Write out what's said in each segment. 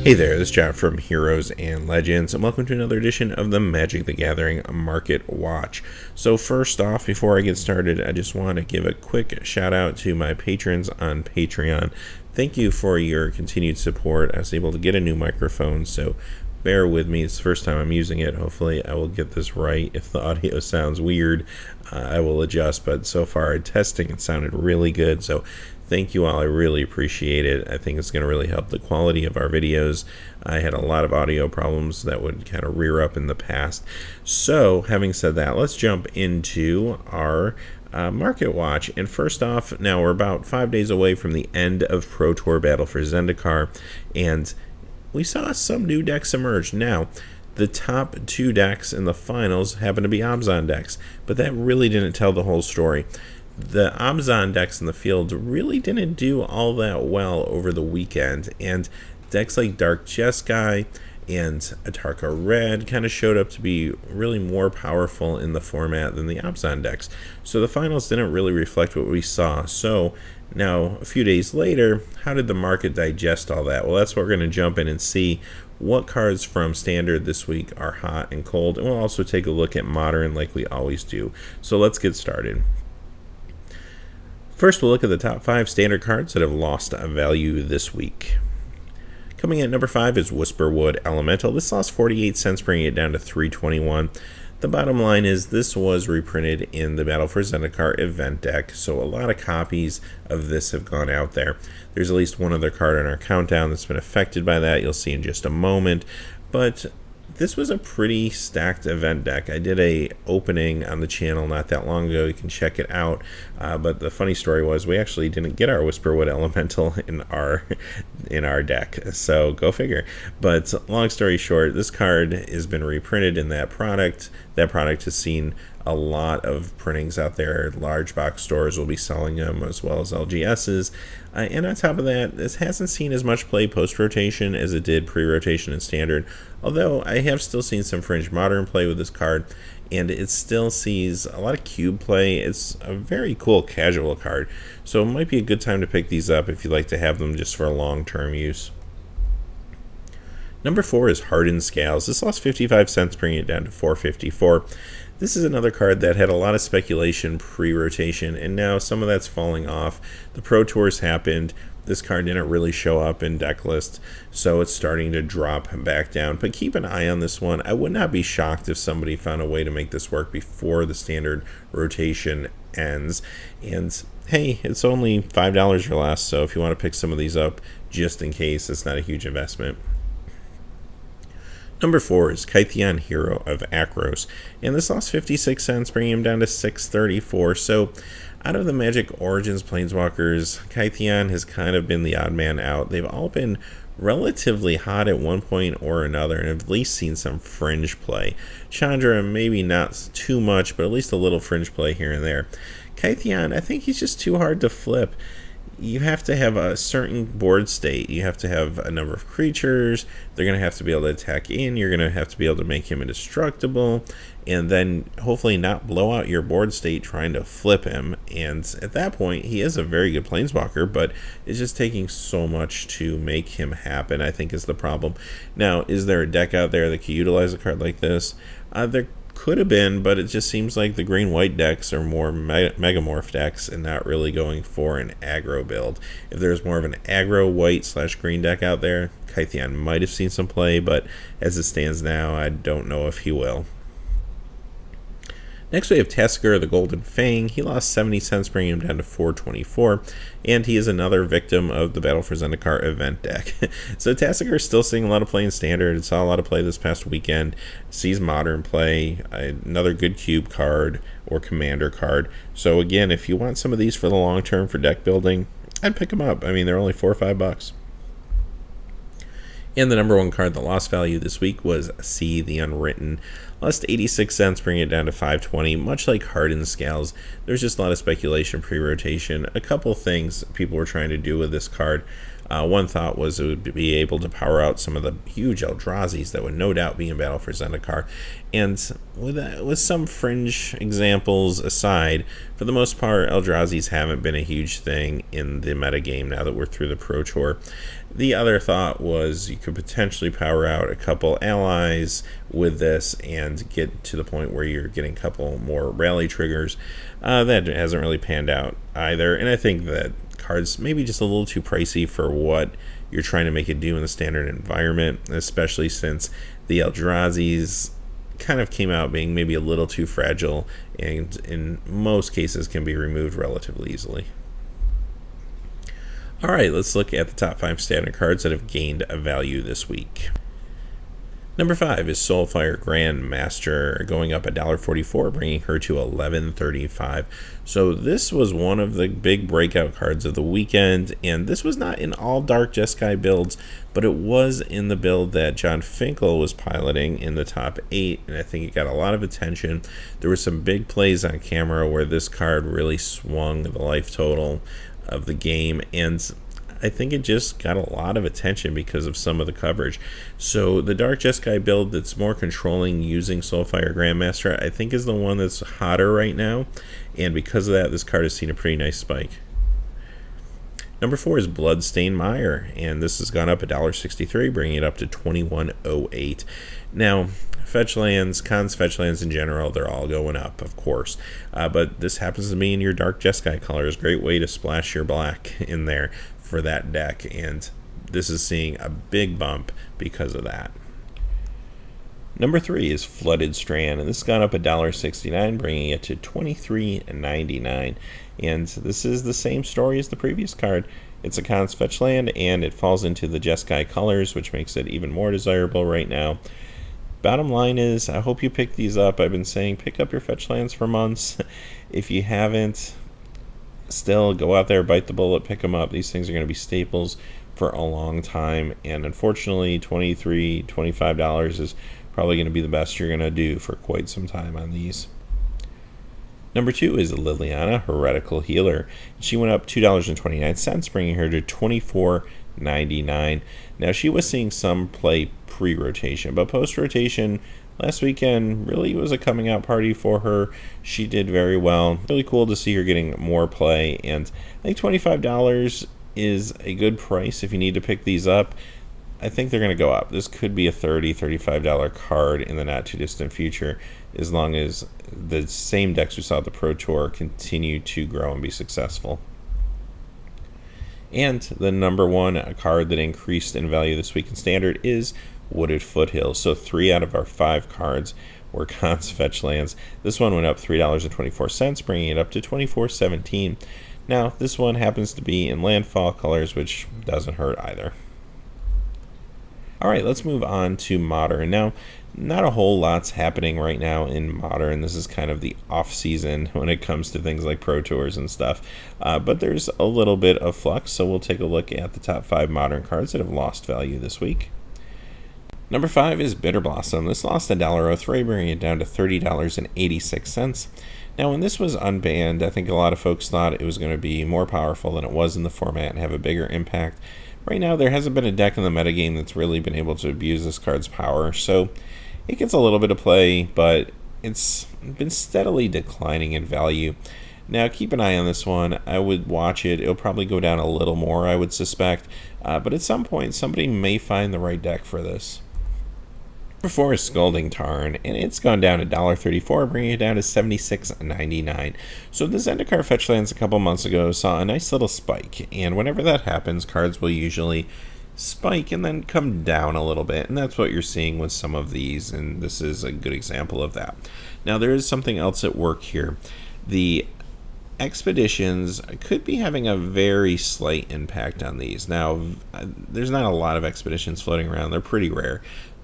Hey there, this is Jacques from Heroes and Legends, and welcome to another edition of the Magic the Gathering Market Watch. So first off, before I get started, I just want to give a quick shout out to my patrons on Patreon. Thank you for your continued support. I was able to get a new microphone, so bear with me. It's the first time I'm using it. Hopefully I will get this right. If the audio sounds weird, I will adjust, but so far in testing it sounded really good, so thank you all. I really appreciate it. I think it's going to really help the quality of our videos. I had a lot of audio problems that would kind of rear up in the past. So having said that, let's jump into our Market Watch. And first off, now we're about 5 days away from the end of Pro Tour Battle for Zendikar, and we saw some new decks emerge. Now, the top two decks in the finals happen to be Abzan decks, but that really didn't tell the whole story. The Abzan decks in the field really didn't do all that well over the weekend, and decks like Dark Jeskai and Atarka Red kind of showed up to be really more powerful in the format than the Abzan decks. So the finals didn't really reflect what we saw. So now, a few days later, how did the market digest all that? Well, that's what we're going to jump in and see what cards from Standard this week are hot and cold, and we'll also take a look at Modern like we always do. So let's get started. First, we'll look at the top 5 Standard cards that have lost value this week. Coming in at number 5 is Whisperwood Elemental. This lost 48 cents, bringing it down to $3.21. The bottom line is this was reprinted in the Battle for Zendikar event deck, so a lot of copies of this have gone out there. There's at least one other card on our countdown that's been affected by that. You'll see in just a moment, but this was a pretty stacked event deck. I did a opening on the channel not that long ago. You can check it out. But the funny story was we actually didn't get our Whisperwood Elemental in our deck. So go figure. But long story short, this card has been reprinted in that product. That product has seen a lot of printings out there. Large box stores will be selling them, as well as LGSs. And on top of that, this hasn't seen as much play post-rotation as it did pre-rotation and Standard, although I have still seen some Fringe Modern play with this card, and it still sees a lot of cube play. It's a very cool casual card, so it might be a good time to pick these up if you'd like to have them just for long-term use. Number 4 is Hardened Scales. This lost 55 cents, bringing it down to $4.54. This is another card that had a lot of speculation pre-rotation, and now some of that's falling off. The Pro Tours happened. This card didn't really show up in deck lists, so it's starting to drop back down. But keep an eye on this one. I would not be shocked if somebody found a way to make this work before the Standard rotation ends. And hey, it's only $5 or less, so if you want to pick some of these up just in case, it's not a huge investment. Number 4 is Kytheon, Hero of Akros, and this lost 56 cents, bringing him down to $6.34. So out of the Magic Origins Planeswalkers, Kytheon has kind of been the odd man out. They've all been relatively hot at one point or another, and have at least seen some fringe play. Chandra, maybe not too much, but at least a little fringe play here and there. Kytheon, I think he's just too hard to flip. You have to have a certain board state. You have to have a number of creatures. They're going to have to be able to attack in. You're going to have to be able to make him indestructible, and then hopefully not blow out your board state trying to flip him. And at that point, he is a very good planeswalker, but it's just taking so much to make him happen, I think, is the problem. Now, is there a deck out there that could utilize a card like this? There could have been, but it just seems like the green-white decks are more megamorph decks and not really going for an aggro build. If there's more of an aggro white/green deck out there, Kytheon might have seen some play, but as it stands now, I don't know if he will. Next we have Tasigur, the Golden Fang. He lost 70 cents, bringing him down to $4.24, and he is another victim of the Battle for Zendikar event deck. So Tasigur is still seeing a lot of play in Standard. It saw a lot of play this past weekend. Sees Modern play, another good cube card or commander card. So again, if you want some of these for the long term for deck building, I'd pick them up. I mean, they're only $4 or $5. And the number 1 card that lost value this week was See the Unwritten. lost 86 cents, bringing it down to 520. Much like hardened scales, there's just a lot of speculation pre-rotation. A couple things people were trying to do with this card. One thought was it would be able to power out some of the huge Eldrazi's that would no doubt be in battle for Zendikar. And with some fringe examples aside, for the most part, Eldrazi's haven't been a huge thing in the metagame now that we're through the Pro Tour. The other thought was you could potentially power out a couple allies with this and get to the point where you're getting a couple more rally triggers. That hasn't really panned out either, and I think that cards maybe just a little too pricey for what you're trying to make it do in the standard environment, especially since the Eldrazi's kind of came out being maybe a little too fragile and in most cases can be removed relatively easily. Alright, let's look at the top 5 standard cards that have gained a value this week. Number 5 is Soulfire Grandmaster, going up $1.44, bringing her to $11.35. So this was one of the big breakout cards of the weekend, and this was not in all Dark Jeskai builds, but it was in the build that John Finkel was piloting in the top 8, and I think it got a lot of attention. There were some big plays on camera where this card really swung the life total of the game, and I think it just got a lot of attention because of some of the coverage. So the Dark Jeskai build that's more controlling using Soulfire Grandmaster, I think is the one that's hotter right now, and because of that, this card has seen a pretty nice spike. Number 4 is Bloodstained Mire, and this has gone up $1.63, bringing it up to $21.08. Now, fetch lands, cons fetch lands in general, they're all going up, of course. But this happens to be in your Dark Jeskai colors. Great way to splash your black in there for that deck, and this is seeing a big bump because of that. Number 3 is Flooded Strand, and this has gone up $1.69, bringing it to $23.99. And this is the same story as the previous card. It's a cons fetch land, and it falls into the Jeskai colors, which makes it even more desirable right now. Bottom line is, I hope you pick these up. I've been saying pick up your fetch lands for months. If you haven't, still go out there, bite the bullet, pick them up. These things are going to be staples for a long time, and unfortunately $23, $25 is probably going to be the best you're going to do for quite some time on these. Number 2 is Liliana, Heretical Healer. She went up $2.29, bringing her to $24.99. Now, she was seeing some play pre-rotation, but post-rotation last weekend really was a coming out party for her. She did very well. Really cool to see her getting more play, and I think $25 is a good price if you need to pick these up. I think they're going to go up. This could be a $30, $35 card in the not too distant future, as long as the same decks we saw at the Pro Tour continue to grow and be successful. And the number 1 card that increased in value this week in Standard is Wooded Foothills. So 3 out of our 5 cards were cons fetch lands. This one went up $3.24, bringing it up to $24.17. Now, this one happens to be in landfall colors, which doesn't hurt either. Alright, let's move on to Modern. Now, not a whole lot's happening right now in Modern. This is kind of the off-season when it comes to things like Pro Tours and stuff. But there's a little bit of flux, so we'll take a look at the top 5 Modern cards that have lost value this week. Number 5 is Bitter Blossom. This lost $1.03, bringing it down to $30.86. Now, when this was unbanned, I think a lot of folks thought it was going to be more powerful than it was in the format and have a bigger impact. Right now, there hasn't been a deck in the metagame that's really been able to abuse this card's power, so it gets a little bit of play, but it's been steadily declining in value. Now, keep an eye on this one. I would watch it. It'll probably go down a little more, I would suspect, but at some point, somebody may find the right deck for this. Number 4 is Scalding Tarn, and it's gone down $1.34, bringing it down to $76.99. So the Zendikar fetch lands a couple months ago saw a nice little spike, and whenever that happens, cards will usually spike and then come down a little bit, and that's what you're seeing with some of these, and this is a good example of that. Now, there is something else at work here. The expeditions could be having a very slight impact on these. Now, there's not a lot of expeditions floating around. They're pretty rare.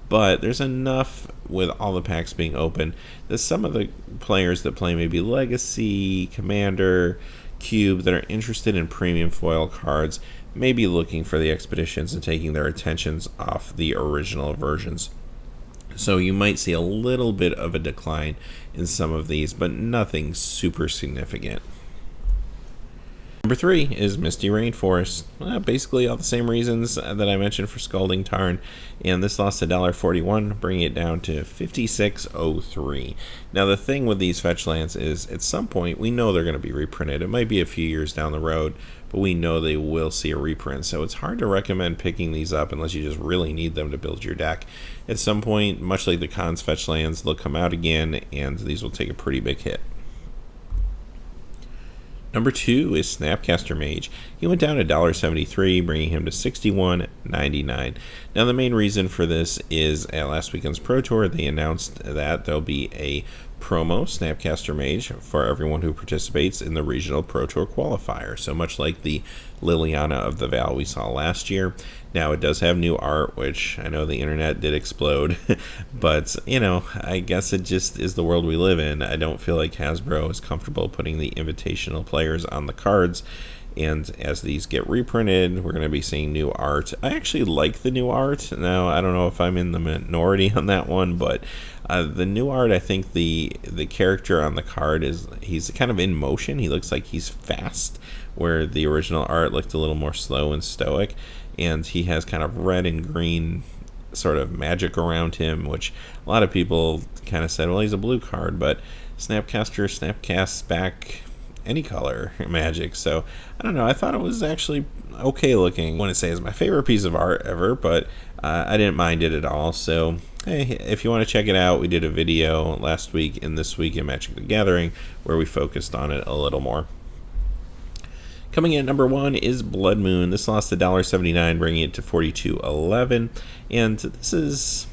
But there's enough with all the packs being open that some of the players that play maybe Legacy, Commander, Cube that are interested in premium foil cards may be looking for the expeditions and taking their attentions off the original versions. So you might see a little bit of a decline in some of these, but nothing super significant. Number 3 is Misty Rainforest. Basically all the same reasons that I mentioned for Scalding Tarn, and this lost $1.41, bringing it down to 56.03. Now the thing with these fetch lands is at some point we know they're going to be reprinted. It might be a few years down the road, but we know they will see a reprint, so it's hard to recommend picking these up unless you just really need them to build your deck. At some point, much like the Khans fetch lands, they'll come out again, and these will take a pretty big hit. Number 2 is Snapcaster Mage. He went down $1.73, bringing him to $61.99. Now the main reason for this is at last weekend's Pro Tour, they announced that there'll be a promo Snapcaster Mage for everyone who participates in the regional Pro Tour qualifier. So much like the Liliana of the Val we saw last year. Now it does have new art, which I know the internet did explode, but you know, I guess it just is the world we live in. I don't feel like Hasbro is comfortable putting the invitational players on the cards, and as these get reprinted, we're going to be seeing new art. I actually like the new art. Now, I don't know if I'm in the minority on that one, but the new art, I think the character on the card he's kind of in motion. He looks like he's fast, where the original art looked a little more slow and stoic, and he has kind of red and green sort of magic around him, which a lot of people kind of said, well, he's a blue card, but Snapcaster snapcasts back any color magic, so I don't know, I thought it was actually okay looking. I wouldn't say it's my favorite piece of art ever, but I didn't mind it at all. So hey, if you want to check it out, we did a video last week and this week in Magic the Gathering where we focused on it a little more. Coming in at number 1 is Blood Moon. This lost $1.79, bringing it to $42.11, and this is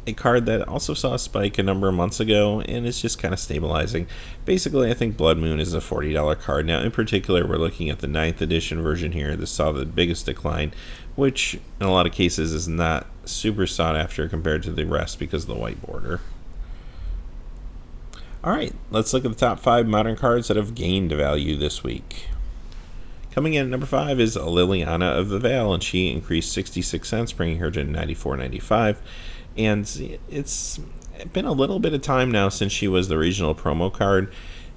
a card that also saw a spike a number of months ago, and it's just kind of stabilizing. Basically, I think Blood Moon is a $40 card. Now, in particular, we're looking at the 9th edition version here. This saw the biggest decline, which in a lot of cases is not super sought after compared to the rest because of the white border. Alright, let's look at the top 5 modern cards that have gained value this week. Coming in at number 5 is Liliana of the Val, and she increased 66 cents, bringing her to $94.95. And it's been a little bit of time now since she was the regional promo card.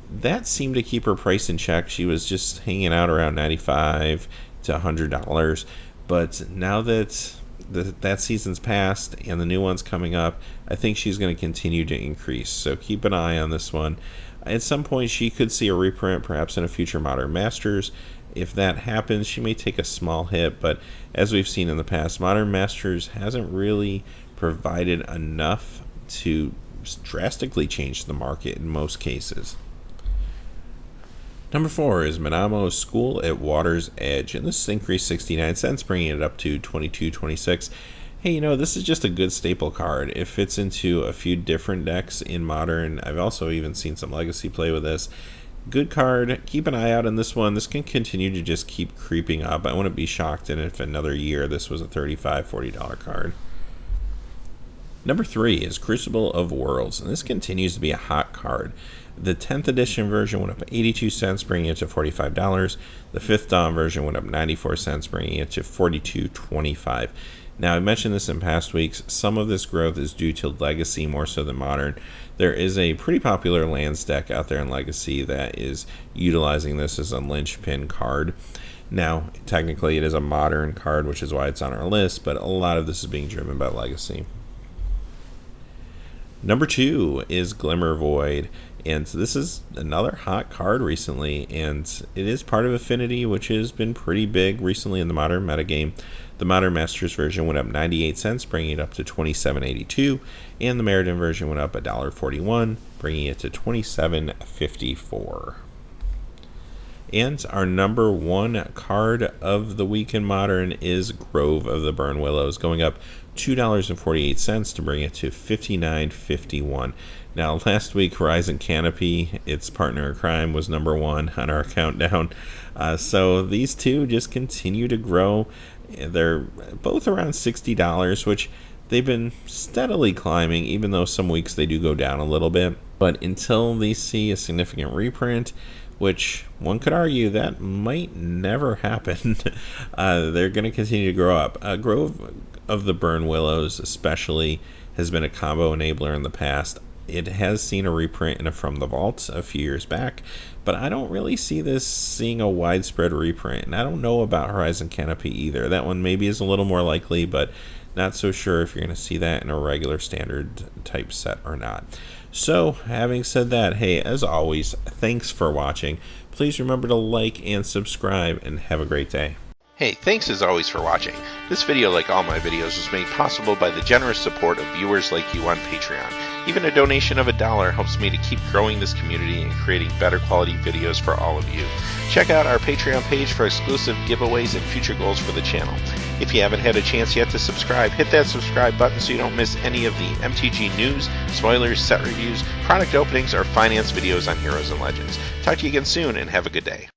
That seemed to keep her price in check. She was just hanging out around $95 to $100. But now that that season's passed and the new one's coming up, I think she's going to continue to increase. So keep an eye on this one. At some point, she could see a reprint, perhaps in a future Modern Masters. If that happens, she may take a small hit, but as we've seen in the past, Modern Masters hasn't really provided enough to drastically change the market in most cases. Number 4 is Manamo's School at Water's Edge, and this increased 69 cents, bringing it up to $22.26. Hey, you know, this is just a good staple card. It fits into a few different decks in Modern. I've also even seen some Legacy play with this. Good card. Keep an eye out on this one. This can continue to just keep creeping up. I wouldn't be shocked if another year this was a $35, $40 card. Number 3 is Crucible of Worlds, and this continues to be a hot card. The 10th edition version went up 82 cents, bringing it to $45. The 5th Dawn version went up 94 cents, bringing it to $42.25. Now, I mentioned this in past weeks. Some of this growth is due to Legacy more so than Modern. There is a pretty popular lands deck out there in Legacy that is utilizing this as a linchpin card. Now, technically it is a Modern card, which is why it's on our list, but a lot of this is being driven by Legacy. Number 2 is Glimmer Void, and this is another hot card recently, and it is part of Affinity, which has been pretty big recently in the Modern metagame. The Modern Masters version went up 98 cents, bringing it up to $27.82, and the Meriden version went up $1.41, bringing it to $27.54. And our number 1 card of the week in Modern is Grove of the Burn Willows, going up $2.48 to bring it to $59.51. Now, last week, Horizon Canopy, its partner in crime, was number 1 on our countdown. So these two just continue to grow. They're both around $60, which they've been steadily climbing, even though some weeks they do go down a little bit. But until they see a significant reprint, which one could argue that might never happen, they're going to continue to grow up. Grove of the Burn Willows especially has been a combo enabler in the past. It has seen a reprint in a From the Vault a few years back, but I don't really see this seeing a widespread reprint. And I don't know about Horizon Canopy either. That one maybe is a little more likely, but not so sure if you're going to see that in a regular standard type set or not. So, having said that, hey, as always, thanks for watching. Please remember to like and subscribe, and have a great day. Hey, thanks as always for watching. This video, like all my videos, was made possible by the generous support of viewers like you on Patreon. Even a donation of $1 helps me to keep growing this community and creating better quality videos for all of you. Check out our Patreon page for exclusive giveaways and future goals for the channel. If you haven't had a chance yet to subscribe, hit that subscribe button so you don't miss any of the MTG news, spoilers, set reviews, product openings, or finance videos on Heroes and Legends. Talk to you again soon, and have a good day.